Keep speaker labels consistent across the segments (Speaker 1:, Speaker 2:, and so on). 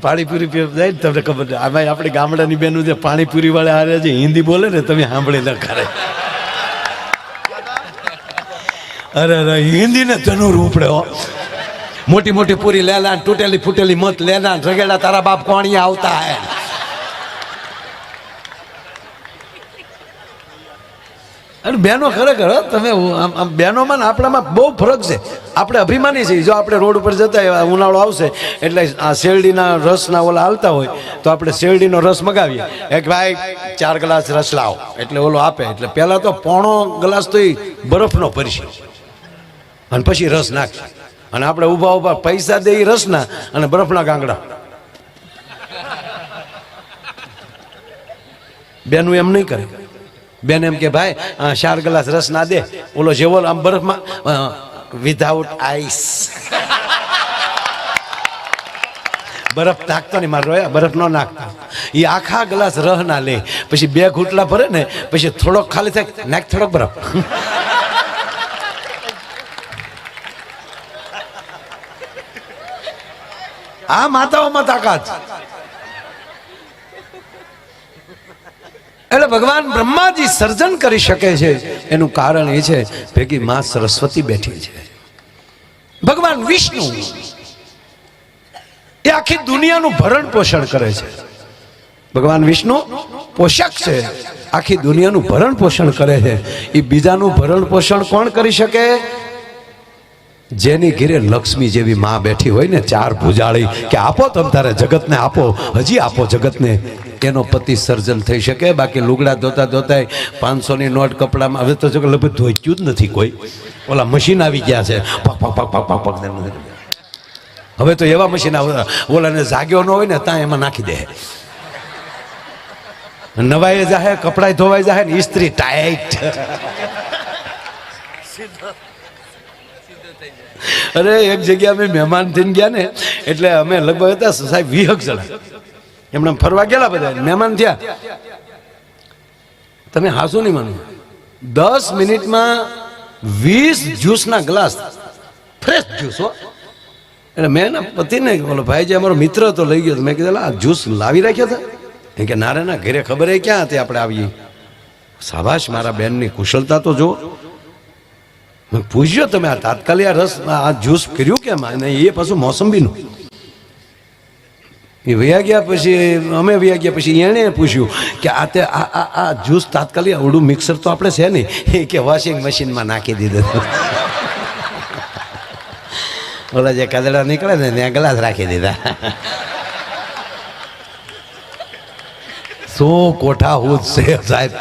Speaker 1: પાણીપુરી પીવા જાય ને તમને ખબર છે. આમાં આપણી ગામડાની બેનું જે પાણીપુરી વાળા હારે છે હિન્દી બોલે ને તમે સાંભળી ન કરે. અરે અરે હિન્દી ને ધનુર ઉપડે હો. મોટી મોટી પૂરી લેલા, તૂટેલી ફૂટેલી મત લેના, રગેડા તારા બાપ કોણી આવતા હે. અને બહેનો ખરેખર તમે બહેનોમાં ને આપણામાં બહુ ફરક છે. આપણે અભિમાની છીએ. જો આપણે રોડ ઉપર જતા ઉનાળો આવશે એટલે આ શેરડીના રસના ઓલા હાલતા હોય તો આપણે શેરડીનો રસ મગાવીએ. એક ભાઈ 4 ગ્લાસ રસ લાવો એટલે ઓલો આપે. એટલે પહેલાં તો પોણો ગ્લાસ તો એ બરફનો ભરશે અને પછી રસ નાખશે. અને આપણે ઊભા ઊભા પૈસા દે રસના અને બરફના ગાંગડા. બેનું એમ નહીં કરે. બેન એમ કે ભાઈ 4 ગ્લાસ રસ ના દે. ઓલો જેવો આમ બરફમાં વિધાઉટ આઈસ બરફ નાખતો ને મારો બરફ ન નાખતા. એ આખા ગ્લાસ રહ ના લે. પછી 2 ઘૂંટલા ભરે ને પછી થોડોક ખાલી થાય નાખ થોડોક બરફ. આ માતાઓમાં તાકાત. એટલે ભગવાન બ્રહ્માજી સર્જન કરી શકે છે એનું કારણ એ છે ભેગી માં સરસ્વતી બેઠી છે. ભગવાન વિષ્ણુ એ આખી દુનિયાનું ભરણ પોષણ કરે છે. ભગવાન વિષ્ણુ પોષક છે, આખી દુનિયાનું ભરણ પોષણ કરે છે. એ બીજાનું ભરણ પોષણ કોણ કરી શકે? જેની ઘેરે લક્ષ્મી જેવી માં બેઠી હોય ને 4 ભુજાળી કે આપો તમ તારે જગતને આપો, હજી આપો જગતને, એનો પતિ સર્જન થઈ શકે. બાકી લુગડા ધોતા ધોતા 500ની નોટ કપડામાં હવે તો લગભગ ધોઈતું જ નથી કોઈ. ઓલા મશીન આવી ગયા છે પગ પગ પગ પગ પગ પગ. હવે તો એવા મશીન ઓલાને જાગ્યો ન હોય ને ત્યાં એમાં નાખી દે. નવાઈ જાહે, કપડાય ધોવાઈ જાહે ને ઇસ્ત્રી ટાઈટ. અરે એક જગ્યા અમે મહેમાન થઈને ગયા ને એટલે અમે લગભગ હતા સાહેબ 20 જણા. એમણે ફરવા ગયેલા બધા મહેમાન થયા. તમે હાસુ નહીં માનો, 10 મિનિટમાં 20 જ્યુસના ગ્લાસ, ફ્રેશ જ્યુસ હો. એટલે મેં એના પતિને બોલો ભાઈ જે અમારો મિત્ર તો લઈ ગયો. મેં કીધું આ જ્યુસ લાવી રાખ્યો હતા? એ કે નારે ના, ઘરે ખબર એ ક્યાં હતી આપણે આવીએ. શાબાશ, મારા બેનની કુશળતા તો જો. મેં પૂછ્યો તમે આ તાત્કાલિક આ રસ આ જ્યુસ કર્યું કેમ? અને એ પાછું મોસંબીનું. એ વયા ગયા પછી અમે વયા ગયા પછી એણે પૂછ્યું કે આ તે આ જ્યુસ તાત્કાલિક આવડું મિક્સર તો આપણે છે નહીં. એ કે વોશિંગ મશીનમાં નાખી દીધું. ઓલા જે કદડા નીકળે ને ત્યાં ગ્લાસ રાખી દીધા. શું કોઠા હું છે સાહેબ.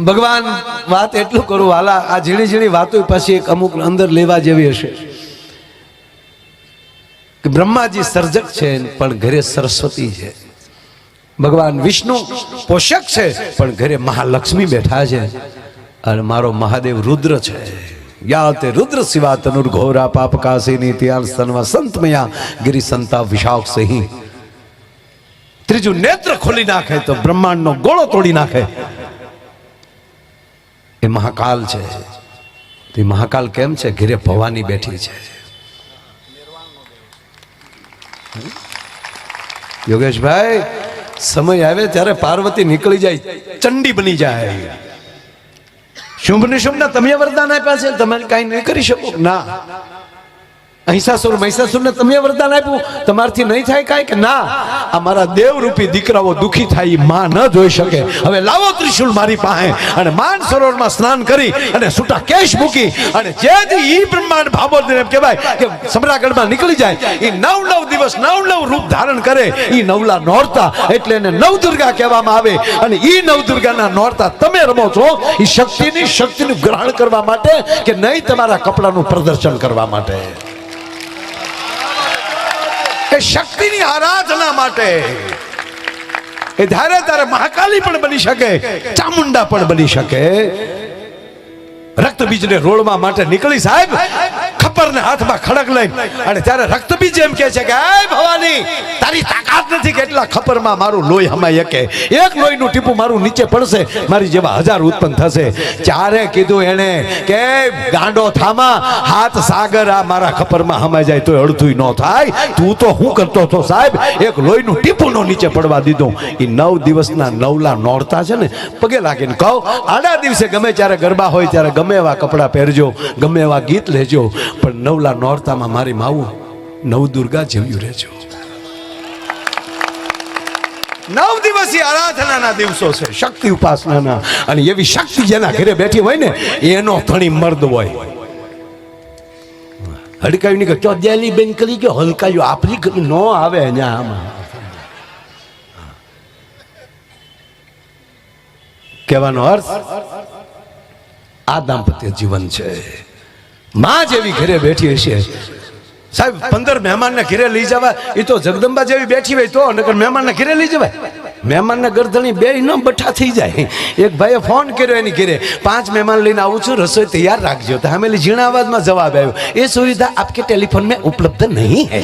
Speaker 1: ભગવાન વાત એટલું કરું વાલા, આ ઝીણી ઝીણી વાતો પછી એક અમુક અંદર લેવા જેવી હશે કે બ્રહ્માજી સર્જક છે પણ ઘરે સરસ્વતી છે. ભગવાન વિષ્ણુ પોષક છે પણ ઘરે મહાલક્ષ્મી બેઠા છે. અને મારો મહાદેવ રુદ્ર છે. યાતે રુદ્ર શિવા તનુર ઘોરા પાપ કાસીની ત્યાર સન્વા સંતમયા ગિરી સંતા વિશાખ સહી. ત્રીજું નેત્ર ખોલી નાખે તો બ્રહ્માંડનો ગોળો તોડી નાખે. એ મહાકાલ છે. તે મહાકાલ કેમ છે? ઘરે ભવાની બેઠી છે. યોગેશભાઈ, સમય આવે ત્યારે પાર્વતી નીકળી જાય, ચંડી બની જાય. શુંભ નિશુંભના તમે વરદાન આપ્યા છે, તમે કાંઈ નહીં કરી શકો ના. અહિંસાસુર મહિષાસુરને તમે વરદાન આપ્યું, તમારથી નહીં થાય કાંઈ કે ના. અમારા દેવરૂપી દીકરાઓ દુખી થાય માં ન જોઈ શકે. હવે લાવો ત્રિશુલ મારી પાસે. અને માન સરોવરમાં સ્નાન કરી અને છૂટા કેશ મૂકી અને જેથી ઈ બ્રહ્માંડ ભાબોદર એમ કહેવાય કે સમ્રાગઢમાં નીકળી જાય. એ 9 દિવસ 9 રૂપ ધારણ કરે. એ નવલા નોરતા એટલે એને નવદુર્ગા કહેવામાં આવે. અને ઈ નવદુર્ગાના નોરતા તમે રમો છો એ શક્તિનું ગ્રહણ કરવા માટે કે નહીં તમારા કપડાનું પ્રદર્શન કરવા માટે. એ શક્તિની આરાધના માટે. એ ધારે તારે મહાકાલી પણ બની શકે, ચામુંડા પણ બની શકે. રક્ત બીજને રોળવા માટે નીકળી સાહેબ. ખપ ખપ્પર ને હાથમાં ખડક લઈને અને ત્યારે રક્તબીજ એમ કહે છે કે હે ભવાની તારી તાકાત નથી કે એટલા ખપ્પરમાં મારું લોહી હમાય કે એક લોહીનું ટીપું મારું નીચે પડશે મારી જેવા 1000 ઉત્પન્ન થશે ચારે કીધું એને કે ગાંડો થામા હાથ સાગર આ મારા ખપ્પરમાં હમાઈ જાય તો અડધું ન થાય તું તો હું કરતો હતો સાહેબ એક લોહીનું ટીપું નો નીચે પડવા દીધું એ 9 દિવસના નવલા નોરતા છે ને પગે લાગીને કહો આડા દિવસે ગમે ત્યારે ગરબા હોય ત્યારે ગમે એવા કપડાં પહેરજો ગમે એવા ગીત લેજો પણ નવલા નોરતામાં મારી માવું નવદુર્ગા જેવ્યું રહેજો 9 દિવસીય આરાધનાના દિવસો છે શક્તિ ઉપાસનાના અને એવી શક્તિ જેના ઘરે બેઠી હોય ને એનો ધણી મર્દ હોય હડકાયું નહીં કે ચોદ્યાલી બેન કરી ગયો હલકાયું આપણી નો આવે અહીંયા આમાં કહેવાનો અર્થ આ દાંપત્ય જીવન છે માં જેવી ઘરે બેઠી હશે સાહેબ 15 મહેમાનને ઘરે લઈ જવા એ તો જગદંબા જેવી બેઠી હોય તો નકર મહેમાનને ઘરે લઈ જવાય મહેમાનને ગરદણી બે ન બઠા થઈ જાય એક ભાઈએ ફોન કર્યો એની ઘરે 5 મહેમાન લઈને આવું છું રસોઈ તૈયાર રાખજો તો હમેલી ઝીણા અવાજમાં જવાબ આવ્યો એ સુવિધા આપકે ટેલિફોન में उपलब्ध नहीं है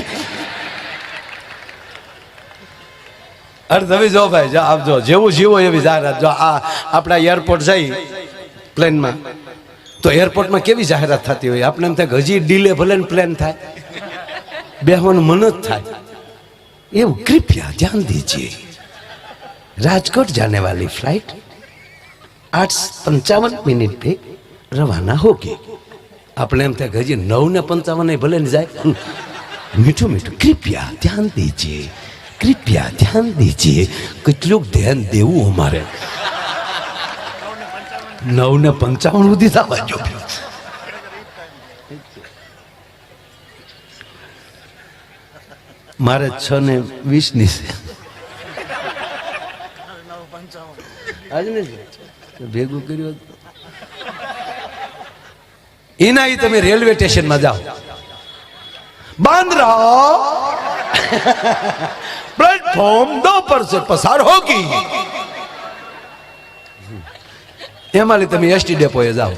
Speaker 1: અર્થ હવે જો ભાઈ જો આપ જો જેવું જીવો એવી જાહેરાત જો આ આપણા એરપોર્ટ જઈ પ્લેનમાં તો એરપોર્ટમાં કેવી જાહેરાત થતી હોય આપણે એમ થાય હજી ડીલે ભલે ને પ્લેન થાય બેહવાનું મન જ થાય એવું કૃપયા ધ્યાન દીजिए राजकोट जाने वाली फ्लाइट 8:55 पे रवाना होगी આપણે એમ થાય હજી 9:55 ભલે ને જાય મીઠું મીઠું कृपया ध्यान दीजिए कृपया ध्यान दीजिए કેટલું ધ્યાન દેવું અમારે 9:55 સુધી થવા જો મારે 6:20 ની છે આજ ને ભેગું કર્યું એના તમે રેલવે સ્ટેશનમાં જાઓ બંધ રહો प्लेटफॉर्म 2 पर से पसार होगी एमाली તમે એસટી ડેપોએ જાઓ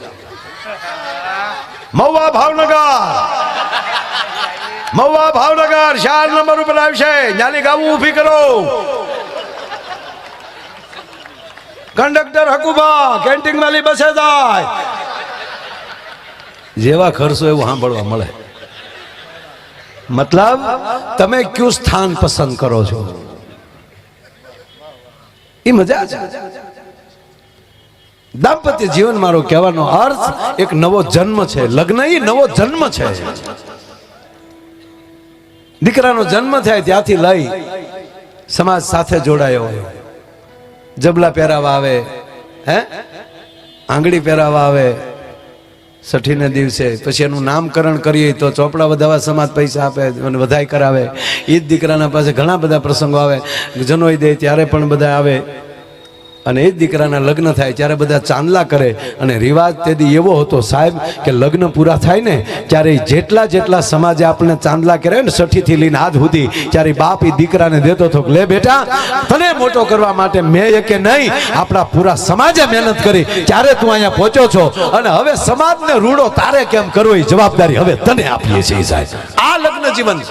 Speaker 1: મહુવા ભાવનગર 4 નંબર ઉપર આવશે ન્યાલી ગાવું ઊભી કરો કંડક્ટર હકુબા કેન્ટીન વાળી બસે જાય જેવા ખર્ચો એવું સાંભળવા મળે मतलब તમે ક્યું સ્થાન પસંદ કરો છો એ મજા છે દાંપત્ય જીવન મારો કહેવાનો અર્થ એક નવો જન્મ છે લગ્ન એ નવો જન્મ છે દીકરાનો જન્મ થાય ત્યાંથી લઈ સમાજ સાથે જોડાયો જબલા પહેરાવા આવે હે આંગળી પહેરાવા આવે છઠ્ઠીને દિવસે પછી એનું નામકરણ કરીએ તો ચોપડા વધાવા સમાજ પૈસા આપે અને વધાઈ કરાવે એ જ દીકરાના પાસે ઘણા બધા પ્રસંગો આવે જનોઈ દે ત્યારે પણ બધા આવે અને એ જ દીકરાના લગ્ન થાય ત્યારે બધા ચાંદલા કરે અને રિવાજ તેથી એવો હતો સાહેબ કે લગ્ન પૂરા થાય ને ત્યારે જેટલા સમાજે આપણે ચાંદલા કરે ને છઠ્ઠીથી લઈને આજ સુધી ત્યારે બાપ એ દીકરાને દેતો હતો લે બેટા તને મોટો કરવા માટે મેં કે નહીં આપણા પૂરા સમાજે મહેનત કરી ત્યારે તું અહીંયા પહોંચ્યો છો અને હવે સમાજને રૂડો તારે કેમ કરવો એ જવાબદારી હવે તને આપીએ છીએ સાહેબ આ લગ્ન જીવન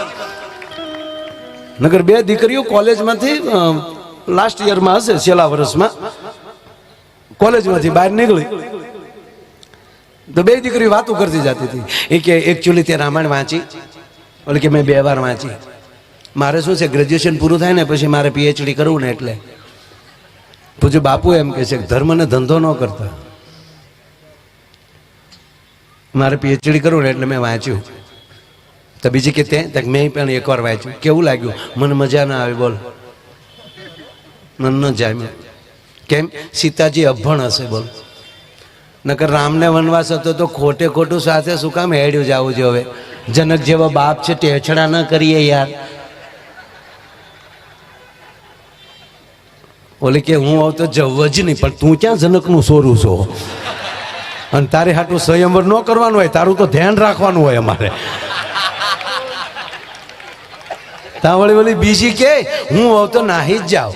Speaker 1: નગર બે દીકરીઓ કોલેજમાંથી લાસ્ટ યરમાં હશે છેલ્લા વર્ષમાં કોલેજમાંથી બહાર નીકળી તો બે દીકરી વાતો કરતી જતી હતી એ કે એકચ્યુઅલી તે રામાયણ વાંચી એટલે કે મેં 2 વાર વાંચી મારે શું છે ગ્રેજ્યુએશન પૂરું થાય ને પછી મારે પીએચડી કરવું ને એટલે પૂછ્યું બાપુ એમ કે છે ધર્મને ધંધો ન કરતા મારે પીએચડી કરવું ને એટલે મેં વાંચ્યું તો બીજી કે તે મેં પણ એકવાર વાંચ્યું કેવું લાગ્યું મને મજા ના આવી બોલ ન જાય કેમ સીતાજી અભણ હશે બોલ નકર રામને વનવાસ હતો તો ખોટે ખોટું સાથે શું કામ હેડ્યું જવું છે હવે જનક જેવા બાપ છે ટેછડા ન કરીએ યાર ઓલી કે હું આવ તો જવ જ નહીં પણ તું ક્યાં જનકનું સોરું છો અને તારે હાટું સ્વયંવર ન કરવાનું હોય તારું તો ધ્યાન રાખવાનું હોય અમારે ત્યાં વળી બીજી કે હું આવ તો નાહી જ જાઉં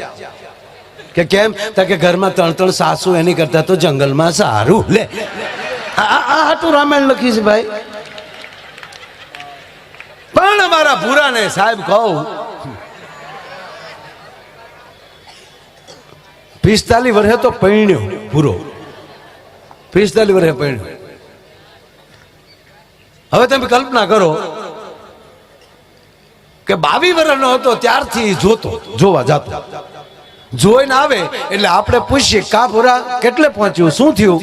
Speaker 1: કે કેમ કે ઘરમાં 3 સાસુ એની કરતા તો જંગલમાં સારું લે આ હાટું રામાયણ લખી છે ભાઈ પણ અમારા ભૂરાને સાહેબ કહું 45 વર્ષે તો પૈણ્યો ભૂરો, 45 વર્ષે પૈણ્યો. હવે તમે કલ્પના કરો કે 22 વર્ષનો હતો ત્યારથી જોવા જતો, જોઈને આવે એટલે આપણે પૂછીએ કા ભૂરા કેટલે પહોંચ્યું, શું થયું?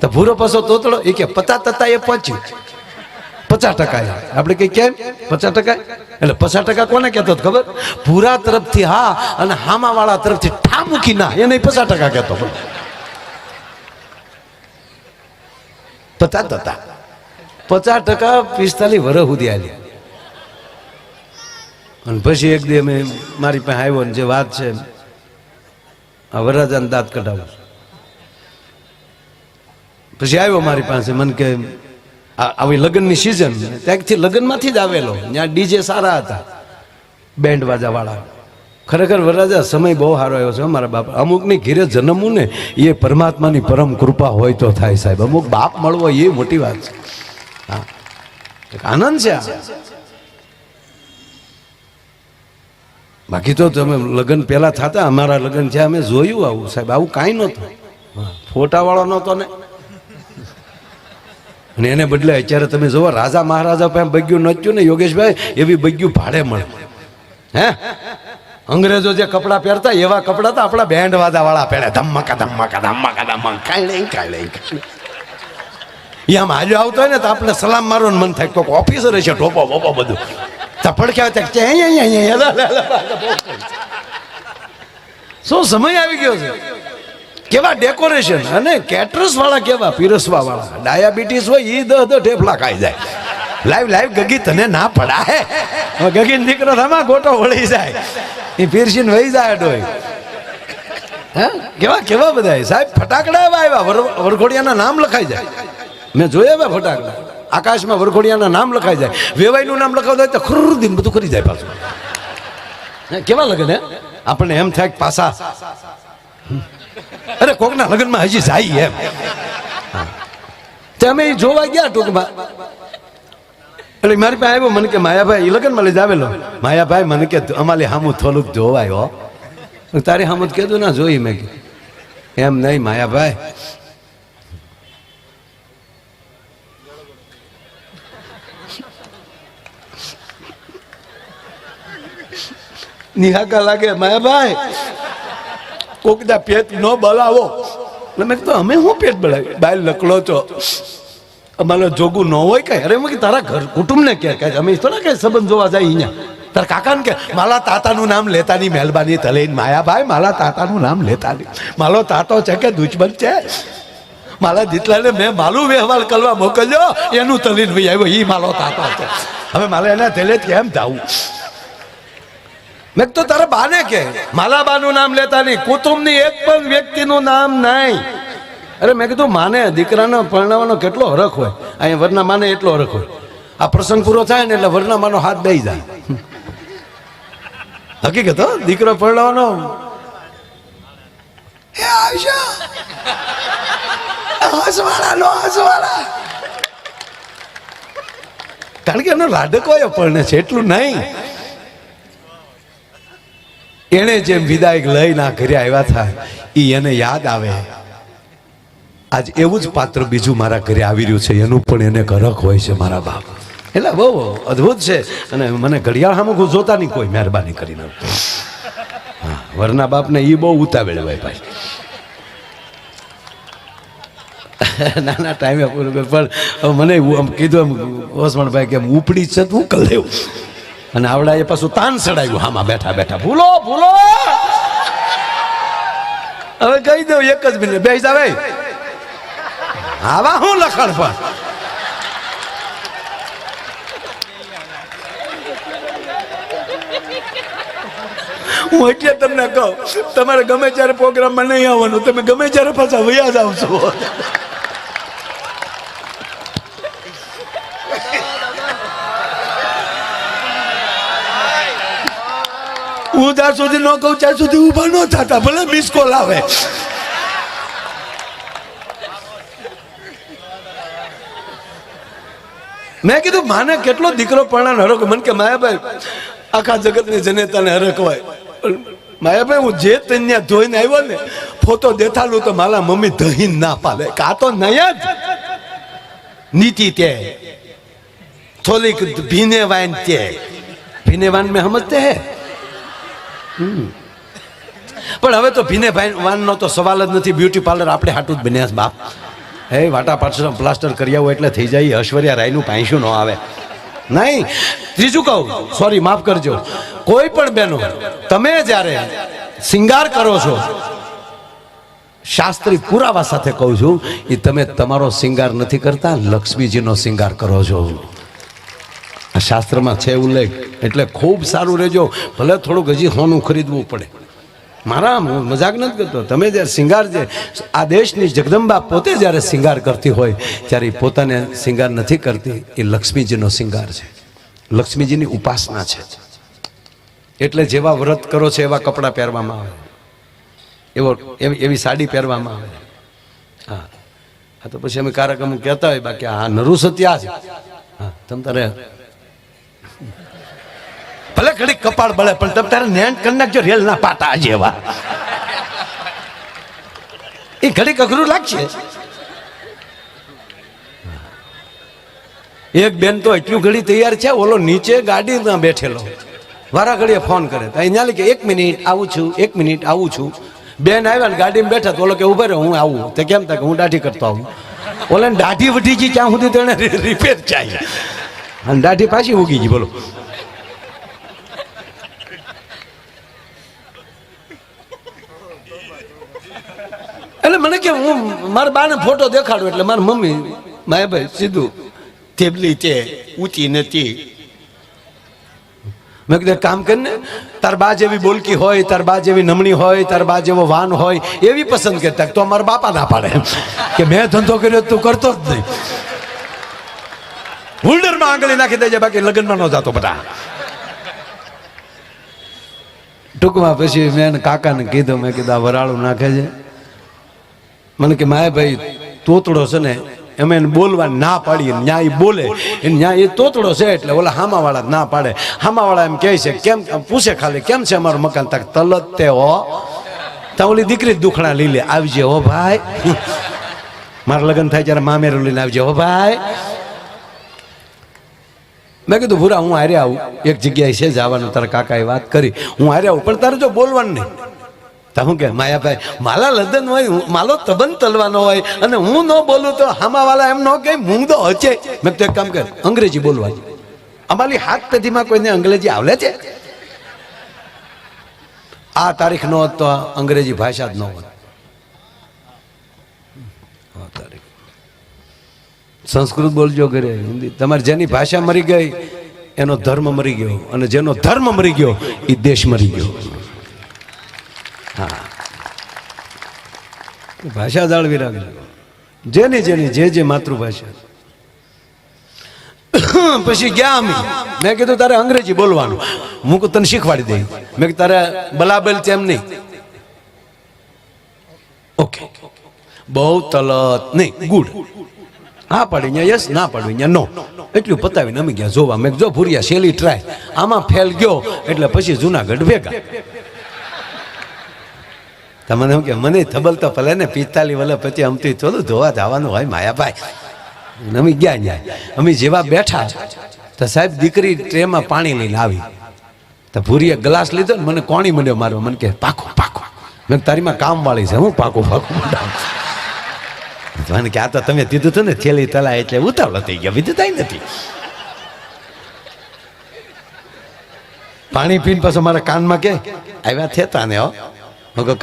Speaker 1: તો ભૂરો પાછો તોતડો એ કે 50% એ પહોંચ્યું, 50%. આપણે કઈ કેમ 50%? એટલે 50% કોને કહેતો ખબર? ભૂરા તરફથી હા અને હામા વાળા તરફથી ઠા મૂકી ના, એને 50% કહેતો. 50% 45 વર્ષ સુધી આલી. અને પછી એક દી અમે મારી પાસે આવ્યો ને જે વાત છે આ વરરાજાને દાંત કઢાવું. પછી આવ્યો મારી પાસે, મને કે આવી લગ્નની સિઝન, ત્યાંથી લગ્નમાંથી જ આવેલો. ત્યાં ડીજે સારા હતા, બેન્ડ વાજા વાળા. ખરેખર વરરાજા સમય બહુ સારો આવ્યો છે મારા બાપ. અમુકની ઘીરે જન્મવું ને એ પરમાત્માની પરમ કૃપા હોય તો થાય સાહેબ. અમુક બાપ મળવો એ મોટી વાત છે. હા, આનંદ છે. બાકી તો તમે લગ્ન પહેલા થતા, અમારા લગ્ન છે અમે જોયું આવું સાહેબ, આવું કાંઈ નહોતું. ફોટા વાળો નહોતો ને. અને એને બદલે અત્યારે તમે જોવો રાજા મહારાજા પાસે બગ્યું નચ્યું ને યોગેશભાઈ, એવી બગ્યું ભાડે મળે. હે, અંગ્રેજો જે કપડાં પહેરતા એવા કપડાં તો આપણા બેન્ડ વાજા વાળા પહેરે, ધમ્માકા ધમ્માકા ધમ્માકા ધમ્માકા, કાંઈ નહીં. એ આમ હાજો આવતો હોય ને તો આપણે સલામ મારવાનું મન થાય, કોઈ ઓફિસર હશે, ટોપો બોપો બધું શું સમય આવી ગયો છે, કેવા ડેકોરેશન અને કેટરસ વાળા કેવા પીરસવા વાળા. ડાયાબિટીસ હોય એ 10 ઢેફલા ખાઈ જાય. લાઈવ ગગી તને ના પડાય, ગગી દીકરો થામા ગોટો વળી જાય, એ પીરસીને વહી જાય ડોય. હે, કેવા બધા સાહેબ ફટાકડા આવ્યા, વરઘોડિયાના નામ લખાઈ જાય. મેં જોયા ફટાકડા આકાશમાં વરઘોડિયાના નામ લખાઈ જાય. વેવાઈનું નામ લખાવતા હોય તો ખુર દિન બધું કરી જાય પાછું. કેવા લગન હે, આપણને એમ થાય પાછા અરે કોકના લગ્નમાં હજી જાય એમ. અમે જોવા ગયા ટૂંકમાં. એટલે મારી પાસે આવ્યો, મને કે માયાભાઈ એ લગ્નમાં લઈ જાવેલો. માયાભાઈ મને કે અમારે હામું થોડુંક જોવાય હો. તારે હામું કીધું ના જોઈ. મેં એમ નહીં માયાભાઈ, નિહાકા લાગે માયાભાઈ, કોકદા પેટ ન બળાવો. મેં કીધું અમે શું પેટ બળાવી, બાય લકડો છો, અમારે જોગું ન હોય કઈ. અરે મેં તારા ઘર કુટુંબ ને કે અમે થોડા કઈ સંબંધ જોવા જાય અહીંયા. તારા કાકાને કે મારા તાતાનું નામ લેતાની મહેરબાની તલેન. માયાભાઈ મારા તાતાનું નામ લેતાની, મારો તાતો છે કે દુશ્મન છે. મારા દીકરાને મેં માલું વ્યવહાર કરવા મોકલ્યો, એનું તલીન ભાઈ આવ્યો, એ મારો તાતો છે. હવે મારે એના તેલે કેમ જાવું? મેં તો તારા બાને કે માલા બાનું નામ લેતા નહીં, કુટુંબની એક પણ વ્યક્તિનું નામ નહીં. અરે મેં કીધું માને દીકરાને પરણાવવાનો કેટલો હરખ હોય, અહીંયા વરના માને એટલો હરખ હોય. આ પ્રસંગ પૂરો થાય ને એટલે વરના માનો હાથ દઈ જાય. હકીકત દીકરો પરણાવવાનો કારણ કે એનો લાડક હોય પરણે છે એટલું નહીં. એને જેમ વિદાય લઈને ઘરે આવ્યા થાય એ એને યાદ આવે. આજ એવું જ પાત્ર બીજું મારા ઘરે આવી રહ્યું છે, એનું પણ એને હરખ હોય છે મારા બાપ. એટલે બહુ અદભુત છે. અને મને ઘડિયાળ સામે જોતા નહીં કોઈ, મહેરબાની કરીને. હા, વરના બાપને એ બહુ ઉતાવેળ હોય ભાઈ. નાના ટાઈમે પણ મને કીધું એમ ઓસમણભાઈ કે ઉપડી છે તું કર લેવું. અને આવડા એ પાછું તાન ચડાવ્યું હામાં બેઠા બેઠા, ભૂલો હવે કહી દઉં એક જ મિનિટ બેસી જાવે. આવા હું લખણ પણ હું એટલે તમને કહું, તમારે ગમે ત્યારે પ્રોગ્રામમાં નહીં આવવાનું, તમે ગમે ત્યારે પાછા વયા જાવ છો. હું ત્યાં સુધી ન કહું ત્યાં સુધી ઉભા ન થતા, ભલે મિસ કોલ આવે. મેં કીધું માને કેટલો દીકરો પરણાને હરખ, મન કે માયાભાઈ આખા જગતની જનેતાને હરખવાય. માયાભાઈ હું જે ત્યાં ધોઈને આવ્યો ને ફોટો દેખાડું તો મારા મમ્મી દહીં ના પાડે. આ તો નયા જ નીતિ તે થોડીક ભીને વાન તે ભીને વાન મેં સમજતે હે. પણ હવે તો ભીને વાનનો તો સવાલ જ નથી. બ્યુટી પાર્લર આપણે હાટું જ બન્યા બાપ. હે વાટા પાછળ પ્લાસ્ટર કરી આવો એટલે થઈ જાય. ઐશ્વર્યા રાયનું પાંચું ન આવે નહીં. ત્રીજું કહું, સોરી માફ કરજો, કોઈ પણ બહેનો તમે જ્યારે શિંગાર કરો છો, શાસ્ત્રી પુરાવા સાથે કહું છું, એ તમે તમારો શિંગાર નથી કરતા, લક્ષ્મીજીનો શિંગાર કરો છો. આ શાસ્ત્રમાં છે ઉલ્લેખ. એટલે ખૂબ સારું રહેજો. ભલે થોડુંક હજી સોનું ખરીદવું પડે. મારા મજાક નથી કરતો. તમે જ્યારે શિંગાર છે, આ દેશની જગદંબા પોતે જ્યારે શિંગાર કરતી હોય ત્યારે પોતાને શિંગાર નથી કરતી. એ લક્ષ્મીજીનો શિંગાર છે, લક્ષ્મીજીની ઉપાસના છે. એટલે જેવા વ્રત કરો છો એવા કપડાં પહેરવામાં આવે, એવી સાડી પહેરવામાં આવે. હા હા તો પછી અમે કારક અમુક કહેતા હોય, બાકી હા નરુ સત્યા છે. હા તમ તારે ભલે ઘડી કપાળ બળે પણ તમે તારે નેણ કરી નાખજો રેલ ના પાટા જેવા. એ ઘડી અઘરું લાગશે. એક બેન તો એટલું ઘડી તૈયાર છે, ઓલો નીચે ગાડીમાં બેઠેલો વારા ઘડીએ ફોન કરે તો અહીંયા કે 1 મિનિટ આવું છું, 1 મિનિટ આવું છું. બેન આવ્યા ને ગાડીમાં બેઠા તો ઓલો કે ઉભા રહો હું આવું. તે કેમ થાય કે હું દાઢી કરતો આવું. ઓલે દાઢી વધી ગઈ ત્યાં સુધી તેને રિપેર ચાલે અને દાઢી પાછી ઉગી ગઈ. બોલો એટલે મને કે હું મારા બાને ફોટો દેખાડું એટલે મારી મમ્મી માયાભાઈ સીધું થેબલી તે ઊંચી નથી. મેં કીધું કામ કરીને તાર બા જેવી બોલકી હોય, તાર બા જેવી નમણી હોય, તાર બા જેવો વાન હોય એવી પસંદ કરતા. તો અમારા બાપા ના પાડે કે મેં ધંધો કર્યો તું કરતો જ નહીં. હોલ્ડરમાં આંગળી નાખી દેજે, બાકી લગ્નમાં ન જાતો બધા. ટૂંકમાં પછી મેં કાકાને કીધું, મેં કીધું આ વરાળું નાખે છે. મને કે માયાભાઈ તોતડો છે ને એમ એને બોલવા ના પાડીએ, ન્યા એ બોલે ન્યા એ તોતડો છે એટલે ઓલા હામાવાળા ના પાડે. હામાવાળા એમ કહે છે કેમ, પૂછે ખાલી કેમ છે અમારું મકાન, તક તલત તે હો તો ઓલી દીકરી દુખણા લઈ લે, આવજે હો ભાઈ. મારા લગ્ન થાય ત્યારે મામેરું લઈને આવજે હો ભાઈ. મેં કીધું ભૂરા હું હારે આવું, એક જગ્યાએ છે જવાનું, તારા કાકાએ વાત કરી, હું હારે આવું પણ તારે જો બોલવાનું નહીં. તો હું કે માયાભાઈ માલા લદન હોય, માલો તબન તલવાનો હોય અને હું ન બોલું તો હામાવાળા એમ ન કહે મૂંગો હચે. મેં તો એક કામ કર અંગ્રેજી બોલવાની. અમારી હાથ પેઢીમાં કોઈને અંગ્રેજી આવડે છે? આ તારીખ નો હોત તો અંગ્રેજી ભાષા જ ન હોત. સંસ્કૃત બોલજો ઘરે, હિન્દી. તમારે જેની ભાષા મરી ગઈ એનો ધર્મ મરી ગયો, અને જેનો ધર્મ મરી ગયો એ દેશ મરી ગયો. હા ભાષા જાળવી રાખજો, જેની જેની જે માતૃભાષા. પછી ગયા અમે, મેં કીધું તારે અંગ્રેજી બોલવાનું, હું તને શીખવાડી દઈ. મેં કીધું તારે બલાબલ છે એમ નહીં, ઓકે બહુ તલત નહીં, ગુડ. હા પાડી અહીંયા યસ, ના પાડવી અહીંયા નો. એટલું પતાવીને અમે ગયા જોવા. મેં જો ભૂરિયા શેલી ટ્રાય, આમાં ફેલ ગયો એટલે પછી જુનાગઢ ભેગા. તમને એમ કે મને થબલ તો ભલે ને 45 વર્ષ પછી અમથી થોડું ધોવા જવાનું હોય માયાભાઈ. અમે ગયા ત્યાં, અમે જેવા બેઠા તો સાહેબ દીકરી ટ્રેમાં પાણી લઈને આવી. તો ભૂરીએ ગ્લાસ લીધો ને મને કોણી મંડ્યો મારવા. મને કે પાકો પાકો. મેં તારીમાં કામ વાળી છે, હું પાકો પાકો મને કે આ તો તમે દીધું હતું ને થેલી તલા એટલે ઉતાવળ થઈ ગયા, બીજું થાય નથી. પાણી પીને પાછો મારા કાનમાં કે આવ્યા થેતા ને હો.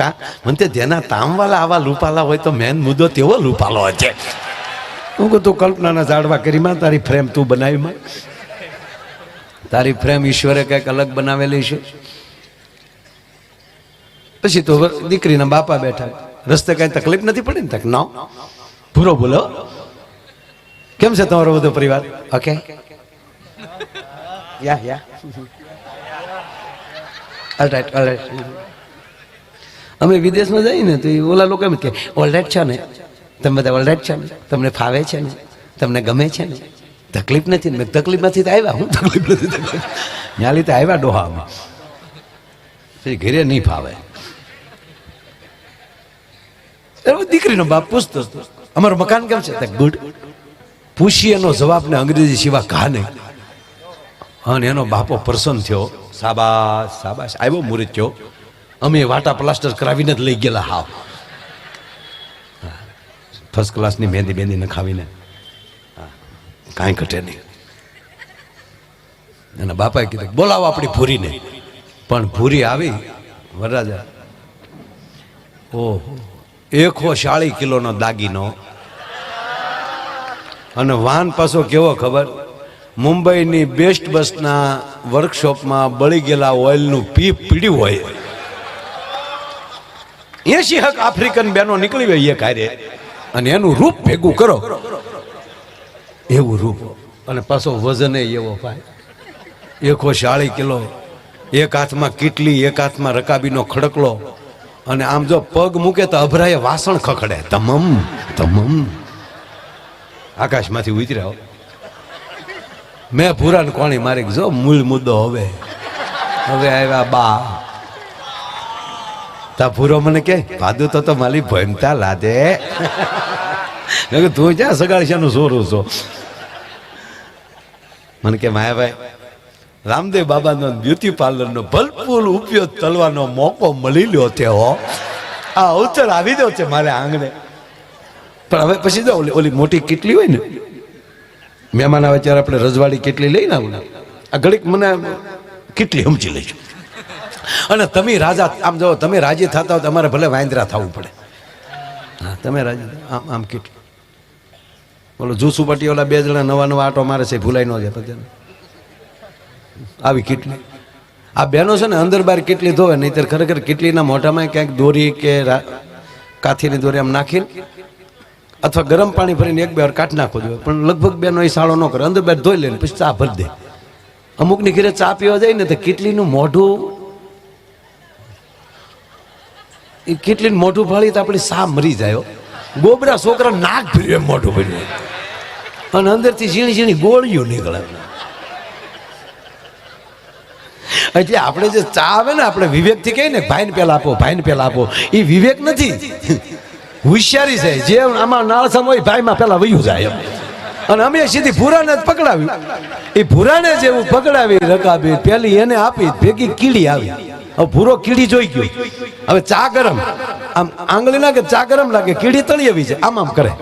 Speaker 1: કા મને જેના તામવાલા આવા લૂપાલા હોય તો મેન મુદ્દો તેવો લૂપાલો છે. હું કહું તું કલ્પનાના ઝાડવા કરીમાં તારી ફ્રેમ તું બનાવી માં, તારી ફ્રેમ ઈશ્વરે કંઈક અલગ બનાવેલી છે. પછી તો દીકરીના બાપા બેઠા, રસ્તે કઈ તકલીફ નથી પડી ને? તક ના પૂરો બોલો, કેમ છે તમારો બધો પરિવાર? ઓકે યા ઓલરાઈટ ઓલરાઈટ. અમે વિદેશમાં જઈએ ને તો ઓલા લોકો એમ કે ઓલરાઈટ છે ને તમે બધા ઓલરાઈટ છે ને, તમને ફાવે છે ને, તમને ગમે છે ને, તકલીફ નથી મેં તકલીફમાંથી તો આવ્યા હું તકલીફ નથી ત્યાં લીધે આવ્યા ડોહા અમે પછી ઘરે નહીં ફાવે. દીકરીનો બાપ પૂછતો અમારું મકાન કેમ છે? ગુડ. પૂછી એનો જવાબ ને અંગ્રેજી સિવા ઘા નહીં. અને એનો બાપો પ્રસન્ન થયો. સાબાશ સાબાશ આવ્યો મુહૂર્ત થયો. અમે વાટા પ્લાસ્ટર કરાવીને જ લઈ ગયેલા. હાવ ફર્સ્ટ ક્લાસની મહેંદી બેંદી નખાવીને કાંઈ ઘટે નહીં. એના બાપાએ કીધું બોલાવો આપણી ભૂરીને. પણ ભૂરી આવી વરરાજા. ઓહો 140 કિલોનો દાગીનો અને વાહન પાછો કેવો ખબર? મુંબઈની બેસ્ટ બસના વર્કશોપમાં બળી ગયેલા ઓઇલનું પીપ પીડ્યું હોય. 80 આફ્રિકન બહેનો નીકળી હોય એ કાર્ય અને એનું રૂપ ભેગું કરો એવું રૂપ. અને પાછો વજન એવો ભાઈ 140 કિલો. એક હાથમાં કીટલી, એક હાથમાં રકાબીનો ખડકલો. અને આમ જો પગ મૂકે તો અભરાએ વાસણ ખખડે. તમામ તમામ આકાશમાંથી ઉતર્યા. મેં ભૂરાને કોણી મારી જો મૂળ મુદ્દો હવે આવ્યા બા. તા ભૂરો મને કે ભાદુ તો મારી ભમતા લાદે. તું ક્યાં સગાડશાનું સોરું છો? મને કે માયાભાઈ રામદેવ બાબાનો બ્યુટી પાર્લરનો ભરપૂર ઉપયોગ કરવાનો મોકો મળી લ્યો તે હો. આ અવસર આવી દો છે મારે આંગણે. પણ હવે પછી જો ઓલી મોટી કેટલી હોય ને મહેમાન આવે ત્યારે આપણે રજવાડી કેટલી લઈને આવું આ ઘડીક મને કેટલી સમજી લઈશું. અને તમે રાજા આમ જો તમે રાજી થતા હો તમારે ભલે વાંદરા થવું પડે. હા તમે રાજી આમ આમ કેટલી બોલો જૂસુ પટ્ટી ઓલા 2 જણા નવા આટો મારે છે ભૂલાઈ ન જાય પછી આવી કેટલી. આ બહેનો છે ને અંદર બહાર કેટલી ધોવે નહીંતર ખરેખર કેટલીના મોઢામાં ક્યાંક દોરી કે કાથીની દોરી આમ નાખીને અથવા ગરમ પાણી ભરીને 1-2 વાર કાઢ નાખો જોઈએ. પણ લગભગ બહેનો એ સાળો ન કરે. અંદર બહાર ધોઈ લે પછી ચા ભરી દે. અમુકની ઘરે ચા પીવા જાય ને તો કેટલીનું મોઢું એ કેટલીનું મોઢું ફાળી તો આપણી સા મરી જાય. ગોબરા છોકરા નાક ભર્યું એમ મોઢું ભર્યું અને અંદરથી ઝીણી ઝીણી ગોળીઓ નીકળે. એટલે આપણે જે ચા આવે ને આપણે વિવેકથી કહીએ ને ભાઈને પેલા આપો ભાઈને પેલા આપો. એ વિવેક નથી, હોશિયારી છે. જે આમાં નાળસમ હોય ભાઈમાં પેલા વયું જાય. અને અમે સીધી ભૂરાને જ પકડાવ્યું. એ ભૂરાને જેવું પકડાવી રકાબી પેલી એને આપી ભેગી કીડી આવી. હવે ભૂરો કીડી જોઈ ગયો. હવે ચા ગરમ આમ આંગળી નાખે ચા ગરમ લાગે કીડી તળી આવી છે આમ આમ કરે.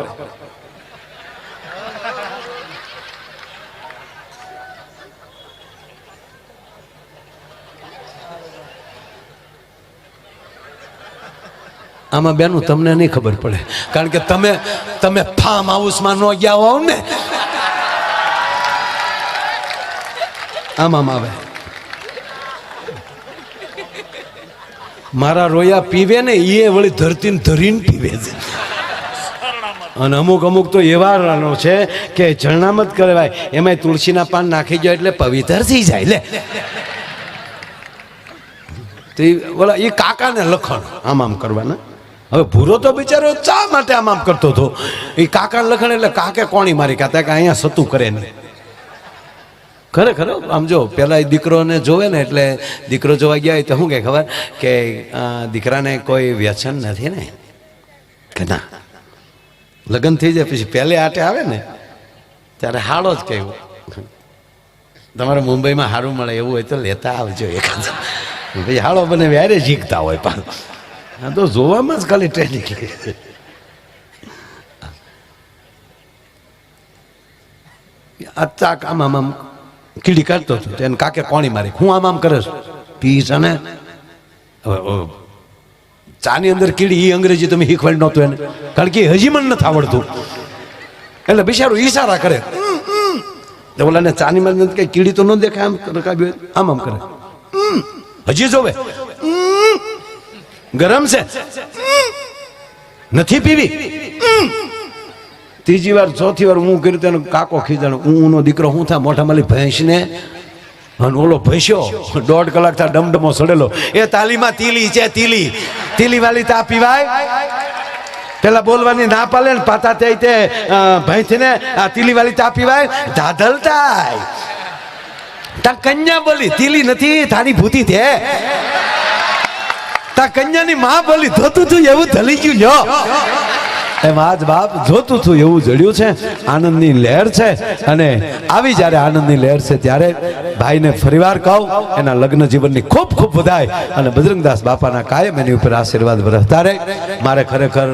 Speaker 1: આમાં બેનું તમને નહીં ખબર પડે કારણ કે તમે ફાર્મ હાઉસમાં ન ગયા હોવ ને. આમ આવે મારા રોયા પીવે ને એ વળી ધરતીને ધરીને પીવે છે. અને અમુક તો એવા રાનો છે કે જણામત કહેવાય એમાં તુલસીના પાન નાખી જાય એટલે પવિત્ર થઈ જાય. લે તો બોલા એ કાકાને લખણ આમ કરવાના. હવે ભૂરો તો બિચારો ચા માટે આમ કરતો હતો. એ કાકાને લખણ એટલે કાકે કોણી મારી કાતા કે અહીંયા સતું કરે નહીં. ખરેખર આમ જો પેલા એ દીકરોને જોવે ને એટલે દીકરો જોવા ગયા હોય તો શું કે ખબર કે દીકરાને કોઈ વ્યસન નથી ને કે ના. લગ્ન થઈ જાય પછી પહેલે આટે આવે ને ત્યારે હાડો જ કહેવું તમારે મુંબઈમાં સારું મળે એવું હોય તો લેતા આવજો એકાદ. પછી હાડો બને વ્યારે શીખતા હોય પણ આ તો જોવામાં જ ખાલી ટ્રેનિંગ. આ ચાક આમ કીડી કાઢતો હતો એને કાકે કોણી મારી હું આમ કરે છું પીસ. અને ચાની અંદર કીડી એ અંગ્રેજી તમે શીખવાડી નહોતું એને કારણ કે હજી મને નથી આવડતું એટલે બિચારું ઈશારા કરે. ઓલાને ચાની માં કઈ કીડી તો ન દેખાય આમ રકાબી આમ કરે હજી જોવે ગરમ છે નથી પીવી. ત્રીજી વાર ચોથી વાર હું કર્યું તેનો કાકો ખીજાણો ઊનો દીકરો હું થા મોઢા માલી ભેંસ ને અને ઓલો ભેંસ્યો 1.5 કલાક થા ડમડમો સડેલો. એ તાલીમાં તીલી છે તીલી વાલી તા પીવાય પેલા બોલવાની ના પાલે ને પાતા તે ભાઈ ને તીલી વાળી ચા પીવાય ધાધલ થાય. તા કન્યા બોલી તીલી નથી તારી ભૂતી છે. તા કન્યાની માં બોલી ધોતું તું એવું ધલી ગયું લ્યો. એમ આજ બાપ જોતું હતું એવું જડ્યું છે. આનંદની લહેર છે અને આવી જ્યારે આનંદની લહેર છે ત્યારે ભાઈને ફરીવાર કહું એના લગ્ન જીવનની ખૂબ ખૂબ વધાય અને બજરંગદાસ બાપાના કાયમ એની ઉપર આશીર્વાદ વરસતા રહે. મારે ખરેખર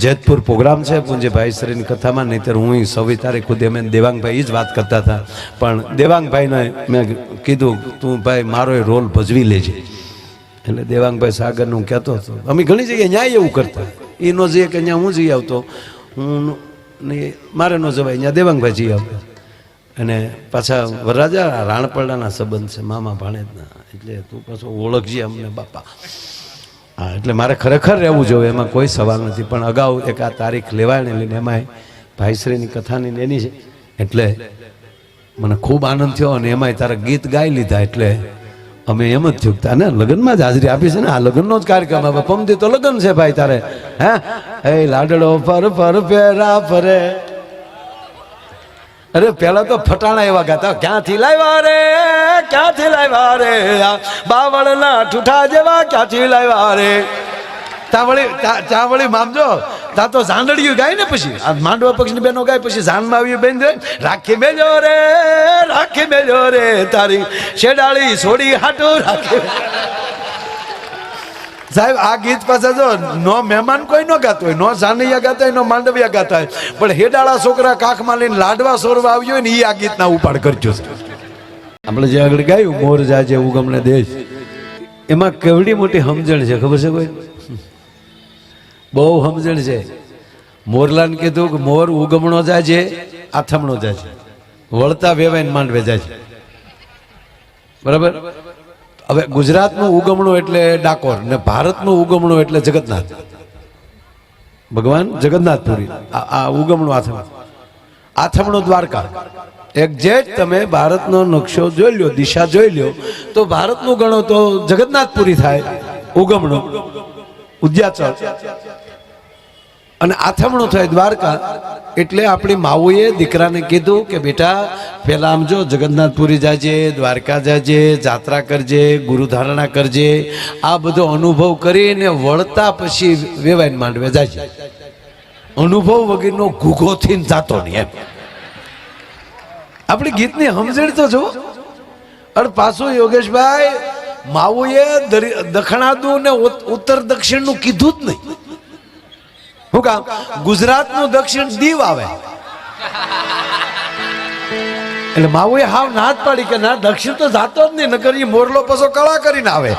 Speaker 1: જેતપુર પ્રોગ્રામ છે પૂંજ્યભાઈ શ્રીની કથામાં, નહીંતર હું સવી તારીખ ખુદ અમે દેવાંગભાઈ જ વાત કરતા હતા. પણ દેવાંગભાઈને મેં કીધું તું ભાઈ મારો એ રોલ ભજવી લેજે. એટલે દેવાંગભાઈ સાગરનું કહેતો હતો અમે ઘણી જગ્યાએ ન્યાય એવું કરતા. એ નો જઈએ કે અહીંયા હું જઈ આવતો, હું મારે ન જવાય અહીંયા દેવાંગભાઈ જઈ આવતો. અને પાછા વરરાજા રાણપરડાના સંબંધ છે મામા ભાણેજના, એટલે તું પાછો ઓળખજે અમને બાપા. હા એટલે મારે ખરેખર રહેવું જોઈએ, એમાં કોઈ સવાલ નથી. પણ અગાઉ એક આ તારીખ લેવાય ને લઈને એમાંય ભાઈશ્રીની કથાની એની છે એટલે મને ખૂબ આનંદ થયો. અને એમાંય તારા ગીત ગાઈ લીધા એટલે અમે એમ જ થયું ને લગ્નમાં જ હાજરી આપી છે ને, આ લગ્નનો જ કાર્યક્રમ. હવે પમદી તો લગ્ન છે ભાઈ તારે. હે એ લાડડો પર પર પેરા ફરે. અરે પેલા તો ફટાણા એવા ગાતા, ક્યાંથી લાવ્યા રે ક્યાંથી લાવ્યા રે બાવળના ઠૂઠા જેવા ક્યાંથી લાવ્યા રે. ત્યાં વળી મામજો તા તો ઝાંડડિયું ગાય ને, પછી આ માંડવા પક્ષની બેનો ગાય, પછી ઝાનમાં આવી બેન રાખી બેજો રે તારી શેડાળી છોડી હાટું રાખી. સાહેબ આ ગીત પાછા જો નો મહેમાન કોઈ નો ગાતો હોય, નો ઝાનૈયા ગાતા હોય, નો માંડવિયા ગાતા હોય, પણ હેડાળા છોકરા કાખમાં લઈને લાડવા સોરવા આવ્યો હોય ને એ આ ગીતના ઉપાડ કરજો. આપણે જે આગળ ગાયું મોર જાજે ઉગમણે દેશ, એમાં કેવડી મોટી સમજણ છે ખબર છે કોઈ? બહુ સમજણ છે. મોરલાને કીધું કે મોર ઉગમણો જાજે આથમણો જાજે, વળતા વેવાઈને માંડવે જાજે. બરાબર? હવે ગુજરાતનું ઉગમણું એટલે ડાકોર ને ભારતનું ઉગમણું એટલે જગન્નાથ, ભગવાન જગન્નાથપુરી. આ ઉગમણું આથમણું દ્વારકા. એક્ઝેક્ટ તમે ભારતનો નકશો જોઈ લો, દિશા જોઈ લો તો ભારતનું ગણો તો જગન્નાથપુરી થાય ઉગમણું, ઉદ્યાચળ, અને આથમણું થાય દ્વારકા. એટલે આપણી માવુએ દીકરાને કીધું કે બેટા પેલા આમ જો જગન્નાથપુરી જાજે, દ્વારકા જાજે, જાત્રા કરજે, ગુરુધારણા કરજે, આ બધો અનુભવ કરીને વળતા પછી વેવાઈને માંડવે જાજે. અનુભવ વગરનો ઘૂઘો થઈને જાતો નહીં એમ. આપણી ગીતની સમજણ તો જો. અને પાછું યોગેશભાઈ માવુએ દક્ષિણાદુ ને ઉત્તર દક્ષિણનું કીધું જ નહીં. શું કામ? ગુજરાતનું દક્ષિણ દીવ આવે એટલે માવુએ હાવ ના જ પાડી કે ના દક્ષિણ તો જાતો જ નહીં, નકર ઈ મોરલો પાછો કળા કરીને આવે,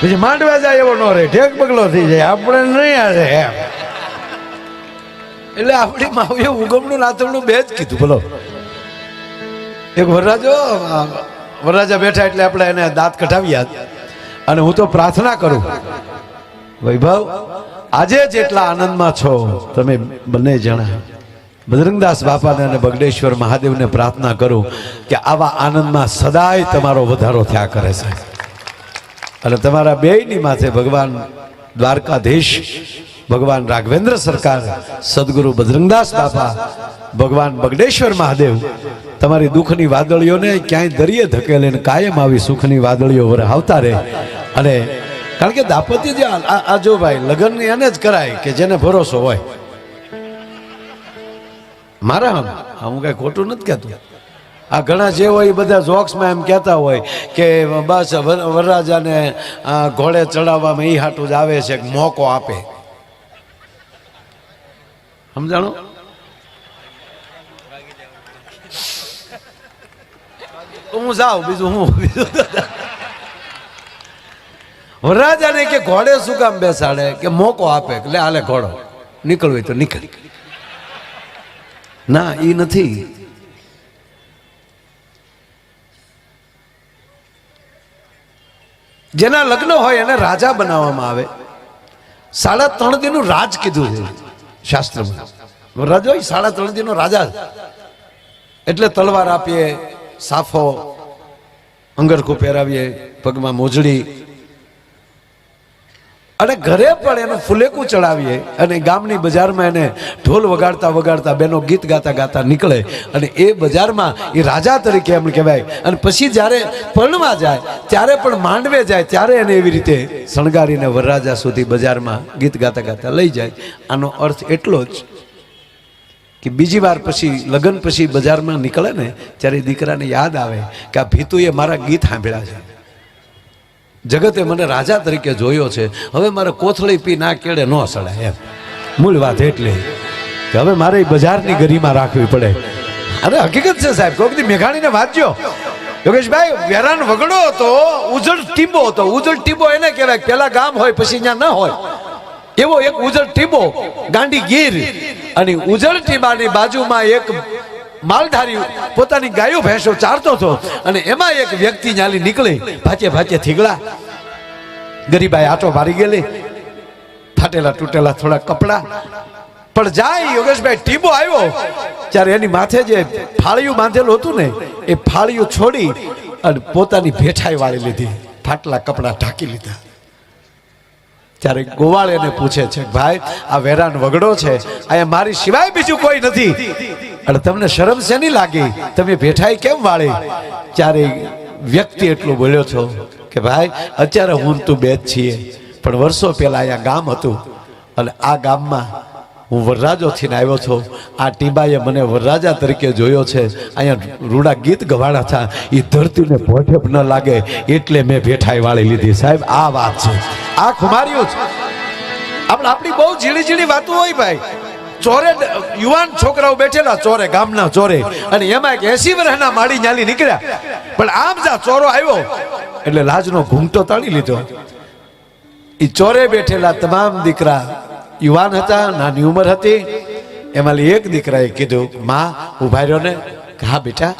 Speaker 1: પછી માંડવા જાય એવો નો રહે, ઢેક બગલો થઈ જાય, આપણે નહીં આવે એમ. એટલે આપણી માવુએ ઉગમણું નાથમણું બે જ કીધું. બોલો એક વરરાજા બેઠા એટલે આપણે એને દાંત કઢાવ્યા. અને હું તો પ્રાર્થના કરું વૈભવ, આજે જેટલા આનંદમાં છો તમે બંને જણા, બજરંગદાસ બાપાને અને બગડેશ્વર મહાદેવને પ્રાર્થના કરું કે આવા આનંદમાં સદાય તમારો વધારો થયા કરે છે. અને તમારા બેયની માથે ભગવાન દ્વારકાધીશ, ભગવાન રાઘવેન્દ્ર સરકાર, સદગુરુ બજરંગદાસ બાપા, ભગવાન બગડેશ્વર મહાદેવ તમારી દુઃખની વાદળીઓને ક્યાંય દરિયે ધકેલે કાયમ આવી સુખની વાદળીઓ વરસાવતા રહે. અને કારણ કે દાંપત્ય જે આ જો ભાઈ લગ્ન એને જ કરાય કે જેને ભરોસો હોય. મારા હું કઈ ખોટું નથી કહેતું. આ ઘણા જે હોય એ બધા જોક્સમાં એમ કહેતા હોય કે બસ વરરાજાને ઘોડે ચડાવવામાં એ હાટું જ આવે છે, મોકો આપે. સમજાણો? હું જાઉં બીજું હું વરરાજાને કે ઘોડે શું કામ બેસાડે કે મોકો આપે, એટલે હાલે ઘોડો નીકળવું તો નીકળ. ના એ નથી. જેના લગ્ન હોય એને રાજા બનાવવામાં આવે. 3.5 દિનનું રાજ કીધું છે શાસ્ત્રમાં. રાજા હોય 3.5 દિનનો રાજા, એટલે તલવાર આપીએ, સાફો અંગરખું પહેરાવીએ, પગમાં મોજડી. અને ઘરે પણ એનું ફુલેકું ચડાવીએ અને ગામની બજારમાં એને ઢોલ વગાડતા વગાડતા બેનો ગીત ગાતા ગાતા નીકળે અને એ બજારમાં એ રાજા તરીકે એમ કહેવાય. અને પછી જ્યારે પરણવા જાય ત્યારે પણ માંડવે જાય ત્યારે એને એવી રીતે શણગારીને વરરાજા સુધી બજારમાં ગીત ગાતા ગાતા લઈ જાય. આનો અર્થ એટલો જ કે બીજી વાર પછી લગ્ન પછી બજારમાં નીકળે ને ત્યારે દીકરાને યાદ આવે કે આ ભીતુએ મારા ગીત સાંભળ્યા છે, જગતે મને રાજા તરીકે જોયો છે, હવે મારે કોથળી પી ના કેળે ન સડાય. એમ મૂળ વાત એટલે કે હવે મારે બજારની ગરિમા રાખવી પડે. અરે હકીકત છે સાહેબ, કોઈક દી મેઘાણીને વાંચજો. યોગેશભાઈ, વેરાન વગડો હતો, ઉજળ ટીબો હતો. ઉજળ ટીબો એને કહેવાય, પેલા ગામ હોય પછી ત્યાં ન હોય એવો એક ઉજળ ટીબો ગાંડી ગીર. અને ઉજળ ટીબાની બાજુમાં એક માલધારી પોતાની ગાયો ભેંસો ચારતો હતો અને એમાં એક વ્યક્તિ ન્યાલી નીકળી, ભાચે ભાચે થીગડા. ગરીબાઈ આટો મારી ગયેલી, ફાટેલા તૂટેલા થોડા કપડા. પણ જાય યોગેશભાઈ, ટીબો આવ્યો ત્યારે એની માથે જે ફાળિયું બાંધેલું હતું ને એ ફાળિયું છોડી અને પોતાની ભેઠાઈ વાળી લીધી, ફાટલા કપડા ઢાંકી લીધા. ત્યારે ગોવાળ એને પૂછે છે, ભાઈ આ વેરાન વગડો છે, અહીંયા મારી સિવાય બીજું કોઈ નથી, અને તમને શરમ શેની લાગી, તમે ભેઠાઈ કેમ વાળી? ત્યારે વ્યક્તિ એટલું બોલ્યો છો કે ભાઈ અત્યારે હું તું બે જ છીએ, પણ વર્ષો પહેલા અહીંયા ગામ હતું અને આ ગામમાં હું વરરાજો થઈને આવ્યો છું. આ ટીબાએ મને વરરાજા તરીકે જોયો છે, અહીંયા રૂડા ગીત ગવાડા હતા, એ ધરતીને ભોઠેપ ન લાગે એટલે મેં ભેઠાઈ વાળી લીધી. સાહેબ આ વાત છે, આ ખુમાર્યું છે. આપણી બહુ ઝીણી ઝીણી વાતો હોય ભાઈ. ચોરે યુવાન છોકરાઓ બેઠેલા ચોરે, ગામના ચોરે, અને એમાં 80 વર્ષના માળી ન્યાલી નીકળ્યા. પણ આમ જા ચોરો આવ્યો એટલે લાજનો ઘૂમટો તાળી લીધો. એ ચોરે બેઠેલા તમામ દીકરા યુવાન હતા, નાની ઉંમર હતી. એમાં એક દીકરાએ કીધું, માં ઉભા રહ્યો ને. હા બેટા,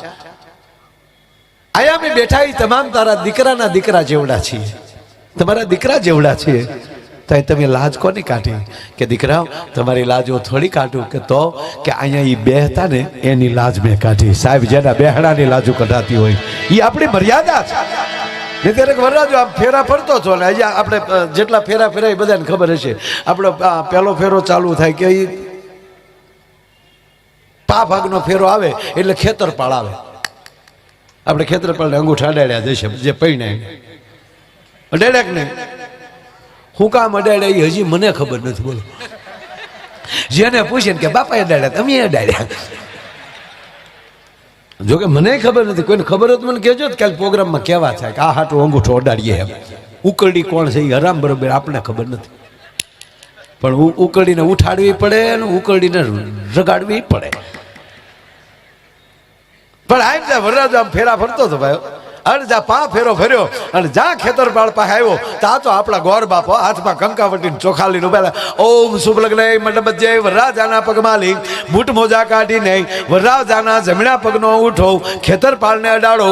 Speaker 1: આયા મેં બેઠા એ તમામ તારા દીકરાના દીકરા જેવડા છીએ, તમારા દીકરા જેવડા છીએ, તો તમે લાજ કોની કાઢી? કે દીકરા તમારી લાજ હું થોડી કાઢું, કે તો કે અહીંયા એ બે હતા ને એની લાજ મેં કાઢી. સાહેબ, જેના બેહડાની લાજુ કઢાતી હોય એ આપણી મર્યાદા છે. ત્યારે વરરાજો આમ ફેરા ફરતો હતો ને અહીંયા આપણે જેટલા ફેરા ફેરાય બધાને ખબર હશે. આપણો પહેલો ફેરો ચાલુ થાય કે પા ભાગનો ફેરો આવે એટલે ખેતરપાળ આવે. આપણે ખેતરપાળને અંગૂઠા અડાડ્યા જશે, જે પૈણાય અડાડ્યા કે નહીં? હું કામ અડાડ્યા એ હજી મને ખબર નથી. બોલો, જેને પૂછે ને કે બાપા અડાડ્યા, તમે અડાડ્યા. જોકે મને ખબર નથી, કોઈને ખબર હોત મને કહેજો. કાલે પ્રોગ્રામમાં કહેવા થાય કે આ હાટું અંગૂઠો અડાડીએ. એમ ઉકરડી કોણ છે એ હરામ બરોબર આપણે ખબર નથી, પણ ઉકરડીને ઉઠાડવી પડે અને ઉકરડીને રગાડવી પડે. પણ આમ જા વરરાજો આમ ફેરા ફરતો હતો ભાઈ, અને જા પા ફેરો ફર્યો અને જા ખેતરપાળ પાસે આવ્યો તા તો આપણા ગોર બાપો હાથમાં કંકાવટીને ચોખાલીને ઉભેલા. ઓમ શુભ લગ્ન મંડપ જય વરરાજાના પગમાં લઈ બૂટ મોજા કાઢીને વરરાજાના જમણા પગનો અંગૂઠો ખેતરપાળને અડાડો.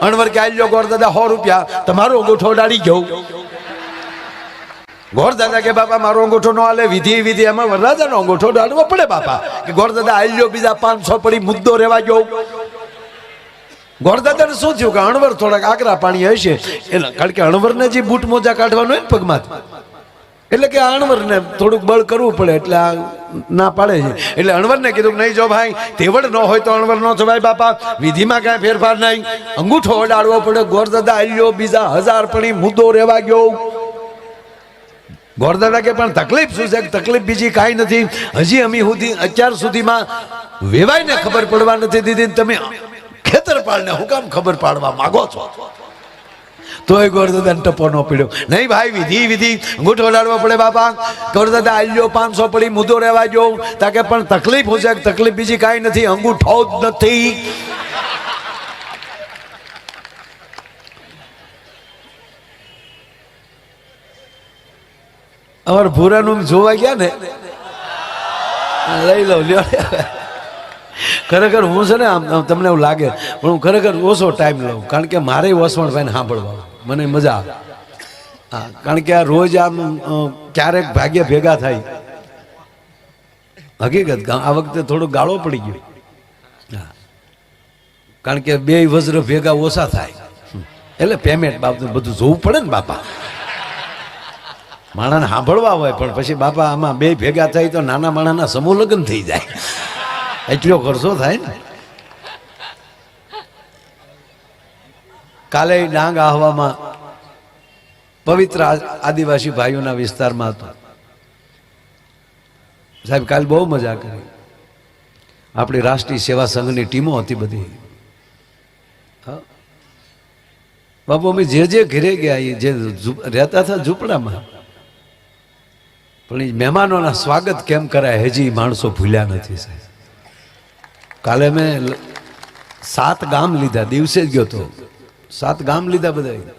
Speaker 1: અણવર કે આલ્યો ગોર દાદા 100 રૂપિયા, તમારો અંગૂઠો અડાડી ગયો. ગોર દાદા કે બાપા મારો અંગૂઠો નો હાલે, વિધિ વિધિ એમાં વરરાજાનો અંગૂઠો અડાડવો પડે બાપા. કે ગોર દાદા આલ્યો બીજા 500 પડી મુદ્દો રહેવા ગયો. ગોરદાદાને શું થયું કે અણવર થોડાક આકરા પાણી હશે, કારણ કે અણવરને જે બૂટ મોજા કાઢવાનું હોય ને પગમાં, એટલે કે અણવરને થોડુંક બળ કરવું પડે એટલે આ ના પાડે છે. એટલે અણવરને કીધું કે નહીં જો ભાઈ તેવડ ન હોય તો અણવર ન થવાય બાપા, વિધિમાં કાંઈ ફેરફાર નહીં, અંગૂઠો અડાડવો પડે. ગોરદાદા આલ્યો બીજા 1000 પડી મુદ્દો રહેવા ગયો. ગોરદાદા કે પણ તકલીફ શું છે? તકલીફ બીજી કાંઈ નથી, હજી અમે અત્યાર સુધીમાં વેવાઈને ખબર પડવા નથી દીધી, તમે ખેતરપાળને હું કામ ખબર પાડવા માંગો છો? તોય ગોરદાદાને ટપો ન પીડ્યો. નહીં ભાઈ, વિધિ વિધિ અંગૂઠો અડાડવો પડે બાપા. ગોરદાદા આલ્યો 500 પડી મુદ્દો રહેવા ગયો. તાકે પણ તકલીફ હું છે? તકલીફ બીજી કાંઈ નથી, અંગૂઠો જ નથી. અમારે ભૂરાનું જોવા ગયા ને, લઈ લો લ્યો. ખરેખર હું છે ને આમ તમને એવું લાગે પણ હું ખરેખર ઓછો ટાઈમ લઉં, કારણ કે મારે વસવણભાઈને સાંભળવા મને મજા આવે. હા, કારણ કે આ રોજ આમ ક્યારેક ભાગ્ય ભેગા થાય. હકીકત આ વખતે થોડું ગાળો પડી ગયો. હા, કારણ કે 2 વજ્ર ભેગા ઓછા થાય એટલે પેમેન્ટ બાબતે બધું જોવું પડે ને બાપા. માણાને સાંભળવા હોય, પણ પછી બાપા આમાં બે ભેગા થાય તો નાના માણાના સમૂહ લગ્ન થઈ જાય, એટલો ખર્ચો થાય ને. કાલે ડાંગ આહવામાં પવિત્ર આદિવાસી ભાઈઓના વિસ્તારમાં હતો સાહેબ. કાલે બહુ મજા કરી. આપણી રાષ્ટ્રીય સેવા સંઘની ટીમો હતી બધી. હા બાપુ, અમે જે જે ઘરે ગયા એ જે રહેતા હતા ઝૂંપડામાં, પણ એ મહેમાનોના સ્વાગત કેમ કરાય હજી માણસો ભૂલ્યા નથી સાહેબ. કાલે મેં 7 ગામ લીધા, દિવસે જ ગયો તો 7 ગામ લીધા બધા.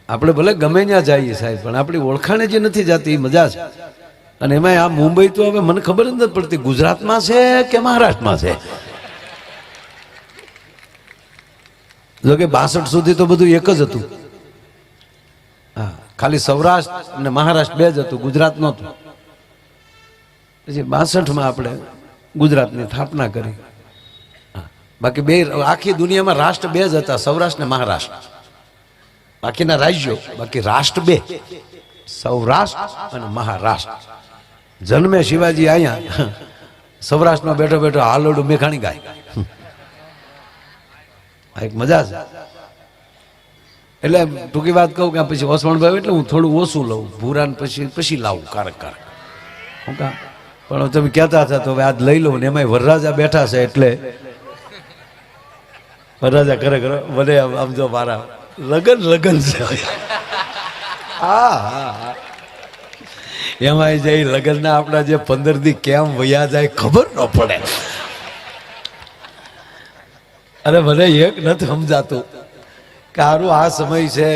Speaker 1: આપણે ભલે ગમે ત્યાં જઈએ સાહેબ, પણ આપણી ઓળખાણે જે નથી જતી એ મજા છે. અને એમાં આ મુંબઈ તો હવે મને ખબર જ નથી પડતી ગુજરાતમાં છે કે મહારાષ્ટ્રમાં છે. જોકે 62 સુધી તો બધું એક જ હતું. હા, ખાલી સૌરાષ્ટ્ર અને મહારાષ્ટ્ર બે જ હતું, ગુજરાત નહોતું. પછી 62માં આપણે ગુજરાતની સ્થાપના કરી. બાકી બે આખી દુનિયામાં રાષ્ટ્ર બે જ હતા, સૌરાષ્ટ્ર ને મહારાષ્ટ્ર. બાકીના રાજ્યો, બાકી રાષ્ટ્ર બે, સૌરાષ્ટ્ર અને મહારાષ્ટ્ર. જન્મે શિવાજી અહીંયા સૌરાષ્ટ્રમાં બેઠો બેઠો હાલોડું મેખાણી ગાય. એક મજા છે. એટલે ટૂંકી વાત કહું કે પછી ઓસવાણભાઈ એટલે હું થોડું ઓછું લઉં, ભૂરાને પછી લાવું કારક. પણ તમે કહેતા હતા તો હવે આજ લઈ લઉં ને. એમાંય વરરાજા બેઠા છે એટલે વરરાજા ખરેખર મને આમ જો મારા લગન છે. હા હા, એમાં જે લગ્નના આપણા જે 15 દી કેમ વયા જાય ખબર ન પડે. અરે મને એક નથી સમજાતું કે હારું આ સમય છે,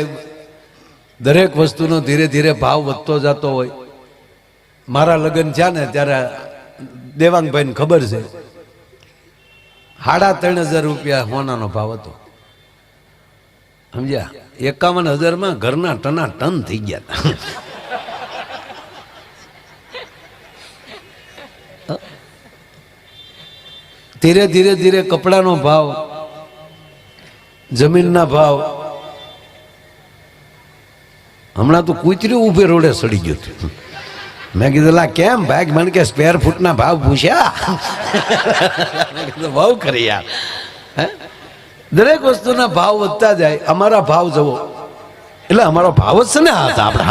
Speaker 1: દરેક વસ્તુનો ધીરે ધીરે ભાવ વધતો જતો હોય. મારા લગ્ન થયા ને ત્યારે દેવાંગભાઈને ખબર છે 3,500 રૂપિયા હોનાનો ભાવ હતો, સમજ્યા? 51,000માં ઘરના ટના ટન થઈ ગયા હતા. ધીરે ધીરે ધીરે કપડાનો ભાવ, જમીનના ભાવ. હમણાં તો કૂતર્યું ઉભે રોડે સડી ગયું હતું. મેં કીધું લા કેમ ભાઈ? મને કે સ્ક્વેર ફૂટના ભાવ પૂછ્યા. બહુ ખરી યાર. દરેક વસ્તુના ભાવ વધતા જાય. અમારા ભાવ જવો એટલે અમારો ભાવ જ છે ને. આપણે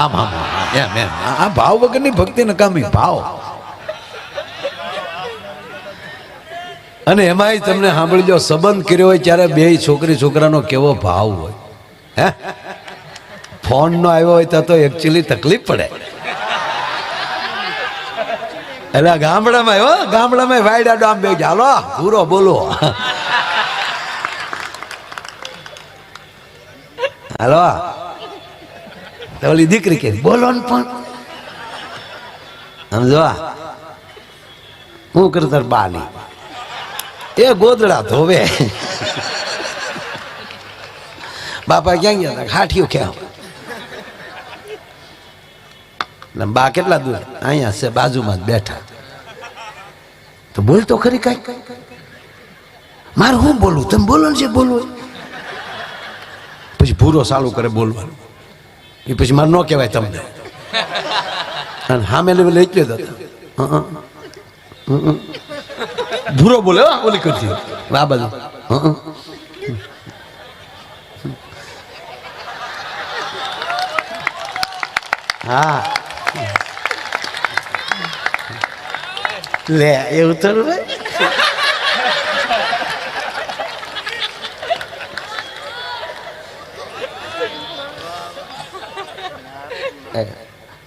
Speaker 1: એમ આ ભાવ વગરની ભક્તિ નકામી ભાવ. અને એમાંય તમને સાંભળી લો, સંબંધ કર્યો હોય ત્યારે બે છોકરી છોકરાનો કેવો ભાવ હોય. હે, ફોન નો આવ્યો હોય તો એકચ્યુઅલી તકલીફ પડે. એટલે ગામડામાં આવ્યો, ગામડામાં વાયડા ડામ બે હાલો પૂરો બોલો, હાલો ઓલી દીકરી કે બોલો ને પણ સમજો હું કરતા બાની એ ગોદડા ધોવે. બાપા ક્યાં ગયા હતા? હાઠિયું ક્યાં? બા કેટલા દૂર? અહીંયા છે બાજુમાં જ બેઠા. તો બોલ તો ખરી કઈ. મારે હું બોલું? તમે બોલો ને જે બોલવું. પછી ભૂરો ચાલુ કરે બોલવાનું. એ પછી મારે ન કહેવાય તમને. અને સામે લેવલ એટલે જ હતા. ભૂરો બોલે ઓલી કરતી આ બાજુ. હા લે એવું થોડું ભાઈ.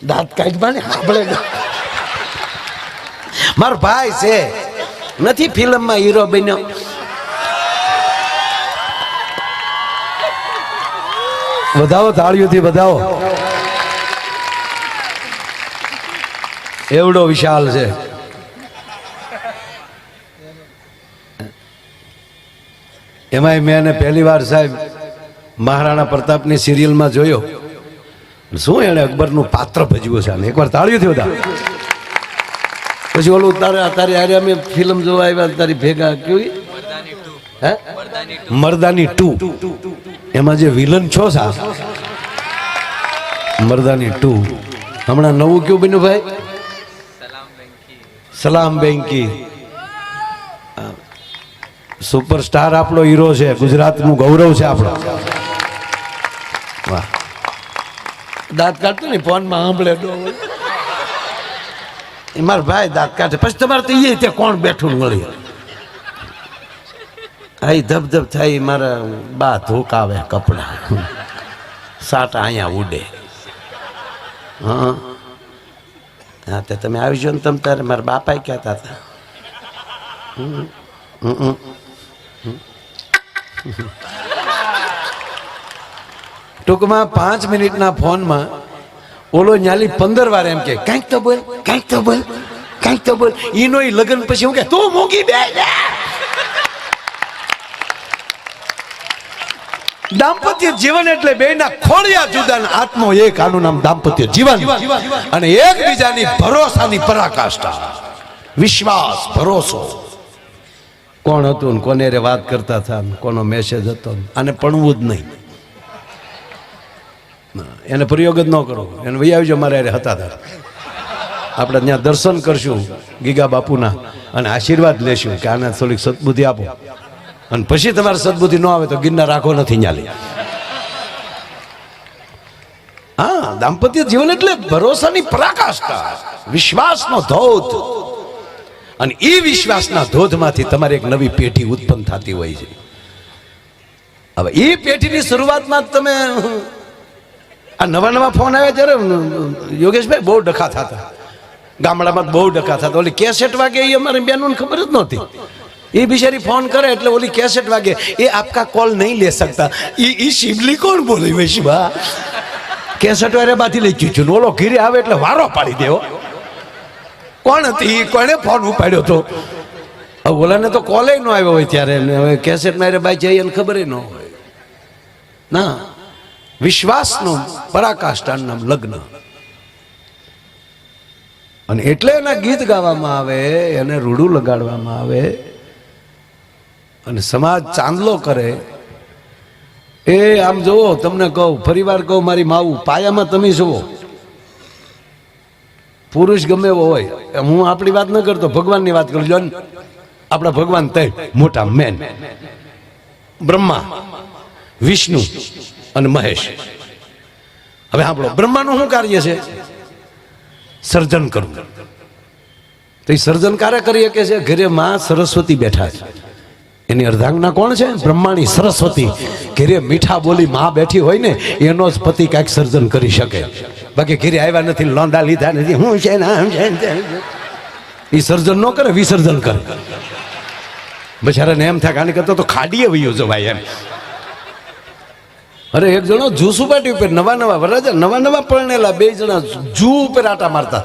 Speaker 1: દાંત કાઢવા ને આપણે મારો ભાઈ છે, નથી ફિલ્મમાં હીરો બન્યો. વધાવો તાળીઓથી વધાવો. એવડો વિશાલ છે. એમાંય મેં એને પહેલી વાર સાહેબ મહારાણા પ્રતાપની સિરિયલમાં જોયો. શું એને અકબરનું પાત્ર ભજવ્યું છે. એકવાર તાળીઓથી વધાવો. પછી ઓલું તારી આરે અમે ફિલ્મ જોવા આવ્યા તારી ભેગા કેવી મરદાની 2 એમાં જે વિલન છો સા મરદાની 2 હમણાં નવું કયું બન્યું ભાઈ? સલામ બેંકી. સુપરસ્ટાર આપણો હીરો છે, ગુજરાતનું ગૌરવ છે આપણો. વાહ. દાંત કાઢતો ને ફોનમાં સાંભળે એ મારા ભાઈ દાંત કાઢે પછી તમારે તો એ ત્યાં કોણ બેઠું મળી આ ધબધબ થાય મારા બા ધોકાવે કપડા સાટા અહીંયા ઉડે. હા હા તે તમે આવી જાઓ ને તમે તારે મારા બાપા કહેતા હતા ટૂંકમાં 5 મિનિટના ફોનમાં ઓલો ન્યાલી 15 વાર એમ કે કાંઈક તો બોલ, કાંઈક તો બોલ, કાંઈક તો બોલ. ઈનો લગ્ન પછી હું કે તું મૂકી દે. દાંપત્ય જીવન એટલે બેના ખોળિયા જુદા, આત્મો એક, આનું નામ દાંપત્ય જીવન. અને એકબીજાની ભરોસાની પરાકાષ્ઠા, વિશ્વાસ, ભરોસો. કોણ હતું ને કોને રે વાત કરતા હતા, કોનો મેસેજ હતો, આને પણવું જ નહીં, એને પ્રયોગ જ ન કરો. એને વહી આવજો મારે હતા હતા. આપણે ત્યાં દર્શન કરશું ગીગા બાપુના અને આશીર્વાદ લેશું કે આને થોડીક સદબુદ્ધિ આપો. અને પછી તમારે સદબુદ્ધિ ન આવે તો ગિરનાર રાખો નથી ન્યાલી. હા, દાંપત્ય જીવન એટલે ભરોસાની પરાકાષ્ઠા, વિશ્વાસનો ધોધ. અને એ વિશ્વાસના ધોધમાંથી તમારે એક નવી પેઢી ઉત્પન્ન થતી હોય છે. હવે એ પેઢીની શરૂઆતમાં તમે આ નવા ફોન આવ્યા ત્યારે યોગેશભાઈ બહુ ડખા થતા, ગામડામાં બહુ ડખા થતા. ઓલી કેસેટ વાગે એ અમારી બેનોને ખબર જ નહોતી. એ બિચારી ફોન કરે એટલે ઓલી કેસેટ વાગે, એ આપકા કોલ નહીં લે सकता. એ શિવલી કોણ બોલે વૈશવા? કેસેટ વારે બાથી લઈ ચૂચું. ઓલો ઘીરે આવે એટલે વારો પાડી દેવો. કોણ હતી? કોણે ફોન ઉપાડ્યો હતો? હવે ઓલાને તો કોલે ન આવ્યો હોય ત્યારે, હવે કેસેટ મારે બાઈ જઈ એને ખબર ન હોય. ના, વિશ્વાસનું પરાકાષ્ઠાનું નામ લગ્ન. અને એટલે એના ગીત ગાવામાં આવે, એને રૂડું લગાડવામાં આવે અને સમાજ ચાંદલો કરે. એ આમ જોવો, તમને કહું, ફરીવાર કહું, મારી માવું પાયામાં તમે જુઓ, પુરુષ ગમે એવો હોય, હું આપણી વાત ન કરતો, ભગવાનની વાત કરું. જો આપણા ભગવાન તય મોટા મેન, બ્રહ્મા, વિષ્ણુ અને મહેશ. હવે આપણો બ્રહ્માનું શું કાર્ય છે? સર્જન કરવું. તો એ સર્જન કાર્ય કરી શકે છે. ઘરે માં સરસ્વતી બેઠા છે, એની અર્ધાંગના કોણ છે? બ્રહ્માની સરસ્વતી. ઘરે મીઠા બોલી માં બેઠી હોય ને, એનો જ પતિ કાંઈક સર્જન કરી શકે. બાકી ઘરે આવ્યા નથી, લોંડા લીધા નથી, હું છે ને આમ છે, એ સર્જન ન કરે, વિસર્જન કરે. બચારાને એમ થાય આને કરતો તો ખાડીએ વયો જો ભાઈ એમ. અરે એક જણો જૂ સુપાટી ઉપર નવા વરાજા નવા પરણેલા 2 જણા જૂ ઉપર આટા મારતા.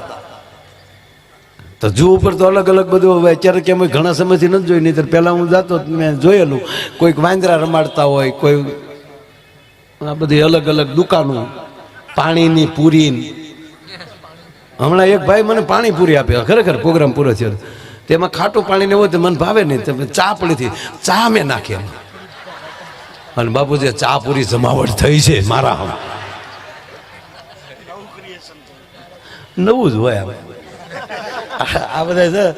Speaker 1: તો જૂ ઉપર તો અલગ અલગ બધું અત્યારે કેમ ઘણા સમયથી નથી જોઈ. નહીં પહેલા હું જાતો મેં જોયેલું, કોઈક વાંદરા રમાડતા હોય, કોઈ આ બધી અલગ અલગ દુકાનો, પાણીની પૂરી. હમણાં એક ભાઈ મને પાણીપુરી આપી, ખરેખર પ્રોગ્રામ પૂરો થયો, તેમાં ખાટું પાણી ને હોય તો મને ભાવે નહીં. ચા પડીથી ચા મેં નાખી અને બાપુજી ચા પૂરી જમાવટ થઈ છે મારા. નવું જ હોય આ બધા.